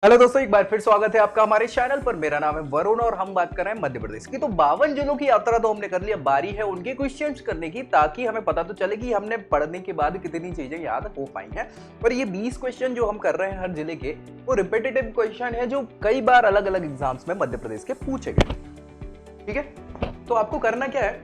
Hello दोस्तों, एक बार फिर स्वागत है आपका हमारे चैनल पर। मेरा नाम है वरुण और हम बात कर रहे हैं मध्य प्रदेश की। तो 52 जिलों की यात्रा तो हमने कर लिया, बारी है उनके क्वेश्चंस करने की, ताकि हमें पता तो चले कि हमने पढ़ने के बाद कितनी चीजें याद हो पाई हैं। और ये 20 क्वेश्चन जो हम कर रहे हैं हर जिले के, वो रिपीटेटिव क्वेश्चन है जो कई बार अलग अलग एग्जाम्स में मध्य प्रदेश के पूछे गए। ठीक है, तो आपको करना क्या है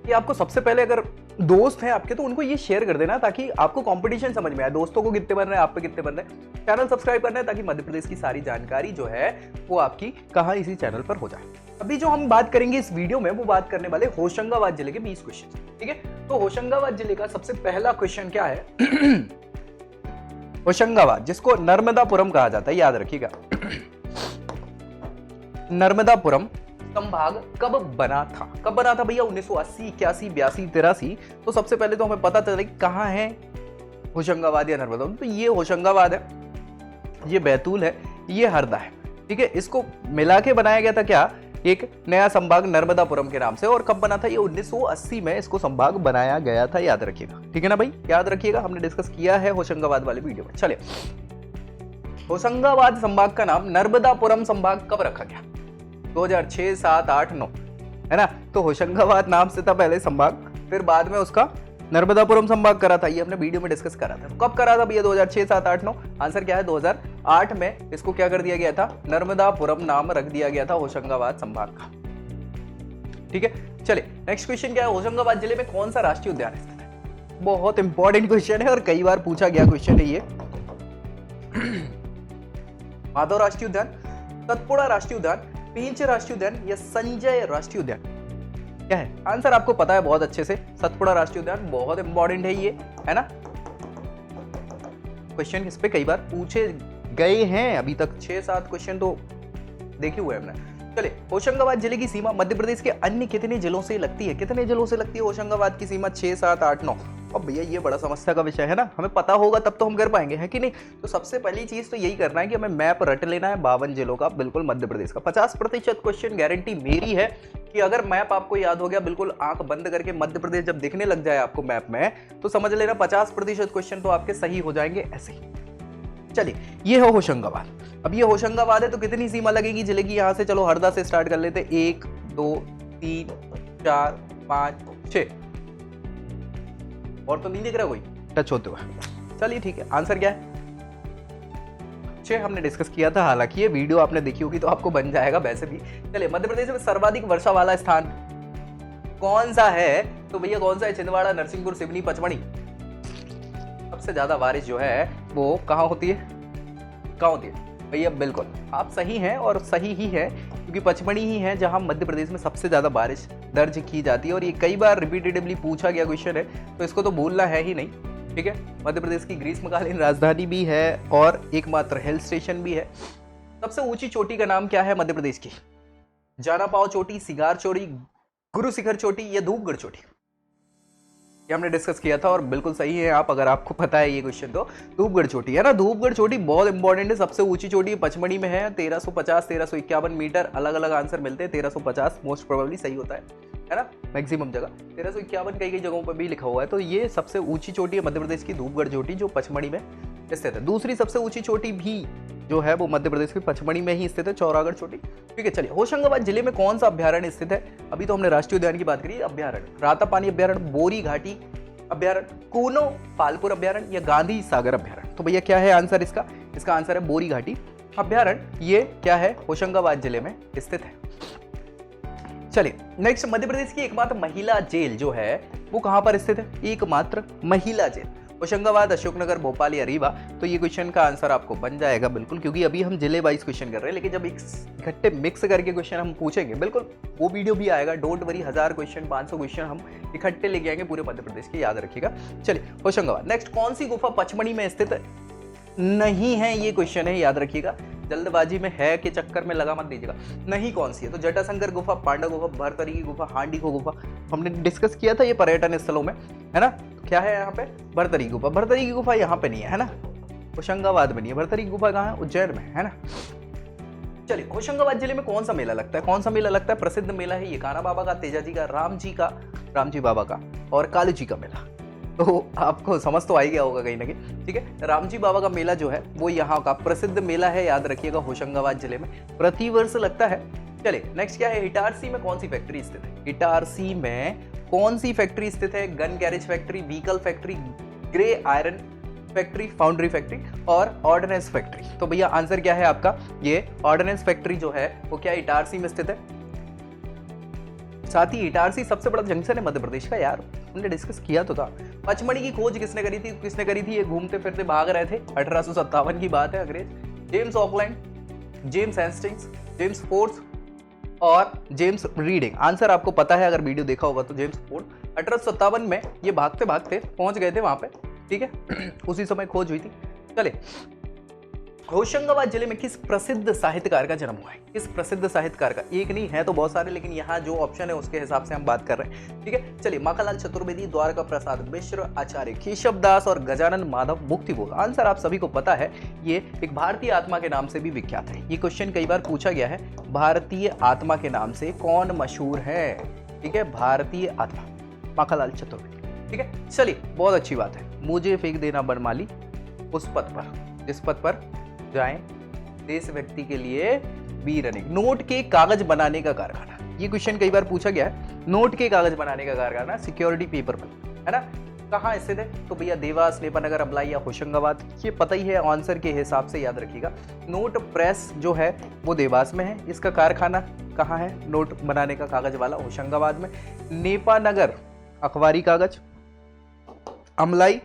कि आपको सबसे पहले, अगर दोस्त हैं आपके तो उनको ये शेयर कर देना, ताकि आपको कंपटीशन समझ में आए, दोस्तों को कितने बन रहे हैं, आप पे कितने बन रहे हैं। चैनल सब्सक्राइब करना है ताकि मध्य प्रदेश की सारी जानकारी जो है वो आपकी कहां इसी चैनल पर हो जाए। अभी जो हम बात करेंगे इस वीडियो में, वो बात करने वाले होशंगाबाद जिले के 20 क्वेश्चन। ठीक है, तो होशंगाबाद जिले का सबसे पहला क्वेश्चन क्या है? होशंगाबाद, जिसको नर्मदापुरम कहा जाता है, याद रखिएगा। नर्मदापुरम संभाग कब बना था? कब बना था भैया? 1980, 81, 82, 83। तो सबसे पहले तो हमें पता चले कहां है होशंगाबाद या नर्मदापुरम। तो ये होशंगाबाद है, ये बैतूल है, ये हरदा है। ठीक है, इसको मिला के बनाया गया था क्या? एक नया संभाग नर्मदापुरम के नाम से। और कब बना था? ये 1980 में इसको संभाग बनाया गया था, याद रखिएगा। ठीक है ना भाई, याद रखिएगा, हमने डिस्कस किया है होशंगाबाद वाले वीडियो में। चलिए, होशंगाबाद संभाग का नाम नर्मदापुरम संभाग कब रखा गया? 2006, 7, 8, 9, है ना। तो होशंगाबाद नाम से था पहले संभाग, फिर बाद में उसका नर्मदापुरम संभाग करा था। ये हमने वीडियो में डिस्कस करा था। कब करा था भैया? 2006, 7, 8, 9। आंसर क्या है? 2008 में इसको क्या कर दिया गया था? नर्मदापुरम नाम रख दिया गया था होशंगाबाद संभाग का। ठीक है, चलिए नेक्स्ट क्वेश्चन क्या है? होशंगाबाद जिले में कौन सा राष्ट्रीय उद्यान स्थित है? बहुत इंपॉर्टेंट क्वेश्चन है और कई बार पूछा गया क्वेश्चन है ये। माधव राष्ट्रीय उद्यान, सतपुड़ा राष्ट्रीय उद्यान, पेंच राष्ट्रीय उद्यान या संजय राष्ट्रीय उद्यान? क्या है आंसर? आपको पता है बहुत अच्छे से, सतपुड़ा राष्ट्रीय उद्यान। बहुत इंपॉर्टेंट है ये, है ना। क्वेश्चन इस पे कई बार पूछे गए हैं, अभी तक 6-7 क्वेश्चन तो देखे हुए हैं हमने। चलिए, होशंगाबाद जिले की सीमा मध्य प्रदेश के अन्य कितने जिलों से लगती है? कितने जिलों से लगती है होशंगाबाद की सीमा? 6, 7, 8, 9। अब भैया ये बड़ा समस्या का विषय है ना, हमें पता होगा तब तो हम कर पाएंगे, है कि नहीं। तो सबसे पहली चीज तो यही करना है कि हमें मैप रट लेना है 52 जिलों का, बिल्कुल मध्य प्रदेश का। 50% क्वेश्चन गारंटी मेरी है कि अगर मैप आपको याद हो गया, बिल्कुल आंख बंद करके मध्य प्रदेश जब दिखने लग जाए आपको मैप में, तो समझ लेना 50% क्वेश्चन तो आपके सही हो जाएंगे ऐसे ही। चलिए, ये है होशंगाबाद। अब ये होशंगाबाद है तो कितनी सीमा लगेगी जिले की? यहां से चलो हरदा से स्टार्ट कर लेते। 1, 2, 3, 4, 5, 6। और तो नहीं दिख रहा कोई टच होते हुए। चलिए ठीक है, आंसर क्या है? 6 हमने डिस्कस किया था, हालांकि ये वीडियो आपने देखी होगी तो आपको बन जाएगा वैसे भी। चलिए, मध्य प्रदेश में सर्वाधिक वर्षा वाला स्थान कौन सा है? तो भैया कौन सा है? छिंदवाड़ा, नरसिंहपुर, सिवनी, पचमढ़ी। सबसे ज्यादा बारिश जो है वो कहाँ होती है? कहाँ होती है भैया? बिल्कुल आप सही हैं, और सही ही है, क्योंकि पचमढ़ी ही है जहां मध्य प्रदेश में सबसे ज्यादा बारिश दर्ज की जाती है। और ये कई बार रिपीटेटिवली पूछा गया क्वेश्चन है, तो इसको तो भूलना है ही नहीं। ठीक है, मध्य प्रदेश की ग्रीष्मकालीन राजधानी भी है और एकमात्र हिल स्टेशन भी है। सबसे ऊंची चोटी का नाम क्या है मध्य प्रदेश की? जाना पाव चोटी, सिगार चोटी, गुरु शिखर चोटी या धूपगढ़ चोटी? ये हमने डिस्कस किया था और बिल्कुल सही है आप, अगर आपको पता है ये क्वेश्चन तो। धूपगढ़ चोटी है ना, धूपगढ़ चोटी बहुत इंपॉर्टेंट है। सबसे ऊंची चोटी पचमढ़ी में है, 1350, 1351 मीटर। अलग अलग आंसर मिलते हैं। 1350 मोस्ट प्रोबेबली सही होता है ना, मैक्सिमम जगह। 1351 कई कई जगहों पर भी लिखा हुआ है। तो ये सबसे ऊंची चोटी है मध्य प्रदेश की, धूपगढ़ चोटी, जो पचमढ़ी में स्थित है। दूसरी सबसे ऊंची चोटी भी जो है वो मध्य प्रदेश की पचमढ़ी में ही स्थित है, चौरागढ़ चोटी। ठीक है, चलिए, होशंगाबाद जिले में कौन सा अभ्यारण्य स्थित है? अभी तो हमने राष्ट्रीय उद्यान की बात करी। अभ्यारण्य रातापानी अभ्यारण्य, बोरी घाटी अभ्यारण्य, कूनो पालपुर अभ्यारण्य या गांधी सागर अभ्यारण्य? तो भैया क्या है आंसर इसका? इसका आंसर है बोरी घाटी अभ्यारण्य। ये क्या है? होशंगाबाद जिले में स्थित है। चलिए नेक्स्ट, मध्य प्रदेश की एकमात्र महिला जेल जो है वो कहां पर स्थित है? एकमात्र महिला जेल होशंगाबाद, अशोकनगर, भोपाल या रीवा? तो ये क्वेश्चन का आंसर आपको बन जाएगा बिल्कुल, क्योंकि अभी हम जिले वाइज क्वेश्चन कर रहे हैं, लेकिन जब इकट्ठे मिक्स करके क्वेश्चन हम पूछेंगे, बिल्कुल वो वीडियो भी आएगा, डोंट वरी। 1000 क्वेश्चन, 500 क्वेश्चन हम इकट्ठे लेके आएंगे पूरे मध्य प्रदेश के, याद रखिएगा। चलिए, होशंगाबाद। नेक्स्ट, कौन सी गुफा पचमढ़ी में स्थित नहीं है? ये क्वेश्चन है, याद रखिएगा। जल्दबाजी में है के चक्कर में लगा मत दीजिएगा। नहीं कौन सी है? तो जटाशंकर गुफा, पांडव गुफा, भरतरी की गुफा, हांडी को गुफा। हमने डिस्कस किया था ये पर्यटन स्थलों में, है ना। क्या है यहाँ पे? भरतरी गुफा। भरतरी की गुफा यहाँ पे नहीं है ना, होशंगाबाद में नहीं है। भरतरी की गुफा कहाँ है? उज्जैन में, है ना। चलिए, होशंगाबाद जिले में कौन सा मेला लगता है? कौन सा मेला लगता है? प्रसिद्ध मेला है ये कान्हा बाबा का, तेजा जी का, राम जी बाबा का और कालू जी का मेला। तो आपको समझ तो आ ही गया होगा कहीं ना कहीं, ठीक है। रामजी बाबा का मेला जो है वो यहाँ का प्रसिद्ध मेला है, याद रखिएगा, होशंगाबाद जिले में प्रतिवर्ष लगता है। चलिए नेक्स्ट क्या है, इटारसी में कौन सी फैक्ट्री स्थित है? इटारसी में कौन सी फैक्ट्री स्थित है? Gun garage factory, vehicle factory, grey iron factory, foundry factory और ऑर्डिनेंस फैक्ट्री। तो भैया आंसर क्या है आपका? ये ऑर्डिनेंस फैक्ट्री जो है वो क्या इटारसी में स्थित है। साथ ही इटारसी सबसे बड़ा जंक्शन है मध्य प्रदेश का, यार हमने डिस्कस किया तो था। पचमढ़ी की खोज किसने करी थी? किसने करी थी? ये घूमते फिरते भाग रहे थे, 1857 की बात है, अंग्रेज James Auckland, James Hastings, James Fords और जेम्स रीडिंग। आंसर आपको पता है, अगर वीडियो देखा होगा तो जेम्स फोर्ड 1857 में ये भागते भागते पहुंच गए थे वहां पे, ठीक है। उसी समय खोज हुई थी। चले, होशंगाबाद जिले में किस प्रसिद्ध साहित्यकार का जन्म हुआ है? किस प्रसिद्ध साहित्यकार का? एक नहीं है तो बहुत सारे, लेकिन यहाँ जो ऑप्शन है उसके हिसाब से हम बात कर रहे हैं, ठीक है। चलिए, माखनलाल चतुर्वेदी, द्वारका प्रसाद मिश्र, आचार्य केशव दास और गजानन माधव मुक्तिबोध। आंसर आप सभी को पता है, ये एक भारतीय आत्मा के नाम से भी विख्यात है। ये क्वेश्चन कई बार पूछा गया है, भारतीय आत्मा के नाम से कौन मशहूर है? ठीक है, भारतीय आत्मा माखनलाल चतुर्वेदी, ठीक है। चलिए, बहुत अच्छी बात है। मुझे फेंक देना बनमाली उस पथ पर जिस पथ पर जाएं देश व्यक्ति के लिए वीर अनेक। नोट के कागज बनाने का कारखाना, ये क्वेश्चन कई बार पूछा गया है। नोट के कागज बनाने का कारखाना सिक्योरिटी पेपर मिल, है ना, कहाँ स्थित है? तो भैया देवास, नेपानगर, अमलाई या होशंगाबाद, ये पता ही है आंसर के हिसाब से, याद रखिएगा। नोट प्रेस जो है वो देवास में है, इसका कारखाना कहाँ है? नोट बनाने का कागज वाला होशंगाबाद में। नेपानगर अखबारी कागज, अमलाई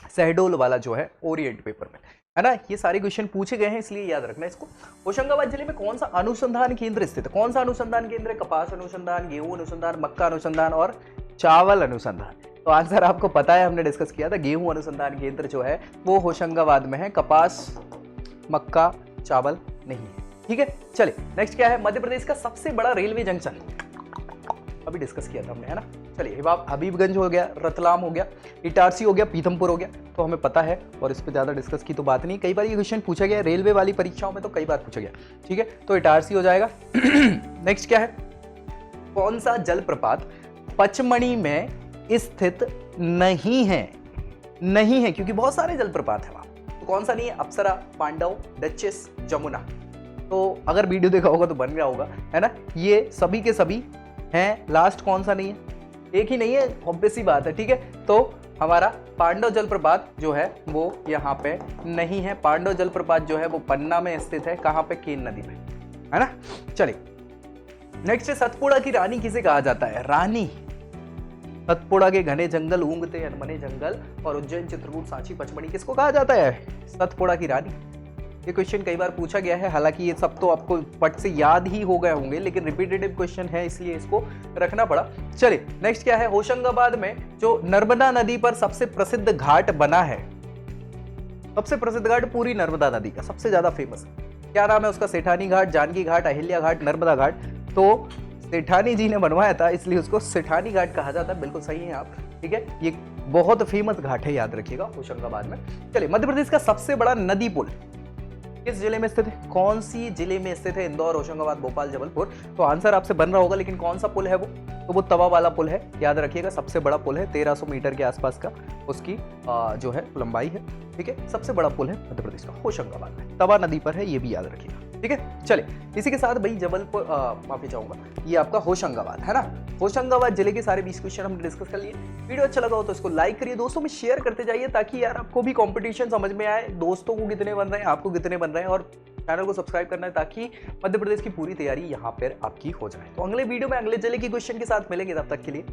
शहडोल वाला जो है ओरिएंट पेपर में, है ना। ये सारे क्वेश्चन पूछे गए हैं, इसलिए याद रखना इसको। होशंगाबाद जिले में कौन सा अनुसंधान केंद्र स्थित है? कौन सा अनुसंधान केंद्र है? कपास अनुसंधान, गेहूं अनुसंधान, मक्का अनुसंधान और चावल अनुसंधान। तो आंसर आपको पता है, हमने डिस्कस किया था। गेहूं अनुसंधान केंद्र जो है वो होशंगाबाद में है, कपास, मक्का, चावल नहीं है, ठीक है। चलिए नेक्स्ट क्या है, मध्य प्रदेश का सबसे बड़ा रेलवे जंक्शन, अभी डिस्कस किया था हमने, है ना। चलिए, हबीबगंज हो गया, रतलाम हो गया, इटारसी हो गया, पीथमपुर हो गया, तो हमें पता है और इस पर ज़्यादा डिस्कस की तो बात नहीं। कई बार ये क्वेश्चन पूछा गया रेलवे वाली परीक्षाओं में, तो कई बार पूछा गया, ठीक है। तो इटारसी हो जाएगा। नेक्स्ट क्या है, कौन सा जलप्रपात पचमढ़ी में स्थित नहीं है? नहीं है, क्योंकि बहुत सारे जलप्रपात है वहां। तो कौन सा नहीं है? अप्सरा, पांडव, डचेस, जमुना। तो अगर वीडियो देखा होगा तो बन गया होगा, है ना। ये सभी के सभी हैं। लास्ट कौन सा नहीं है? एक ही नहीं है, ऑब्वियस सी बात है, ठीक है। तो हमारा पांडव जलप्रपात जो है वो यहाँ पे नहीं है। पांडव जलप्रपात जो है वो पन्ना में स्थित है, कहाँ पे? केन नदी में, है ना। चलिए नेक्स्ट है, सतपुड़ा की रानी किसे कहा जाता है? रानी, सतपुड़ा के घने जंगल, ऊंगते अनमने जंगल और उज्जैन, चित्रकूट, सांची, पचमढ़ी, किसको कहा जाता है? सतपुड़ा की रानी। ये क्वेश्चन कई बार पूछा गया है, हालांकि ये सब तो आपको पट से याद ही हो गए होंगे, लेकिन रिपीटेटिव क्वेश्चन है इसलिए इसको रखना पड़ा। चलिए नेक्स्ट क्या है, होशंगाबाद में जो नर्मदा नदी पर सबसे प्रसिद्ध घाट बना है, सबसे प्रसिद्ध घाट पूरी नर्मदा नदी का सबसे ज्यादा फेमस, क्या नाम है उसका? सेठानी घाट, जानकी घाट, अहिल्या घाट, नर्मदा घाट। तो सेठानी जी ने बनवाया था, इसलिए उसको सेठानी घाट कहा जाता है। बिल्कुल सही है आप, ठीक है। ये बहुत फेमस घाट है, याद रखिएगा, होशंगाबाद में। चलिए, मध्य प्रदेश का सबसे बड़ा नदी पुल किस जिले में स्थित है? कौन सी जिले में स्थित है? इंदौर, होशंगाबाद, भोपाल, जबलपुर। तो आंसर आपसे बन रहा होगा, लेकिन कौन सा पुल है वो? तो वो तवा वाला पुल है, याद रखिएगा। सबसे बड़ा पुल है, 1300 मीटर के आसपास का उसकी जो है लंबाई है, ठीक है। सबसे बड़ा पुल है मध्य प्रदेश का, होशंगाबाद में, तवा नदी पर है, ये भी याद रखिएगा, ठीक है। चलिए, इसी के साथ भाई जबलपुर, माफी चाहूंगा, ये आपका होशंगाबाद है ना। होशंगाबाद जिले के सारे 20 क्वेश्चन हमने डिस्कस कर लिए। वीडियो अच्छा लगा हो तो इसको लाइक करिए, दोस्तों में शेयर करते जाइए, ताकि यार आपको भी कंपटीशन समझ में आए, दोस्तों को कितने बन रहे हैं, आपको कितने बन रहे हैं, और चैनल को सब्सक्राइब करना है, ताकि मध्य प्रदेश की पूरी तैयारी यहाँ पर आपकी हो जाए। तो अगले वीडियो में अगले जिले की क्वेश्चन के साथ मिलेंगे, तब तक के लिए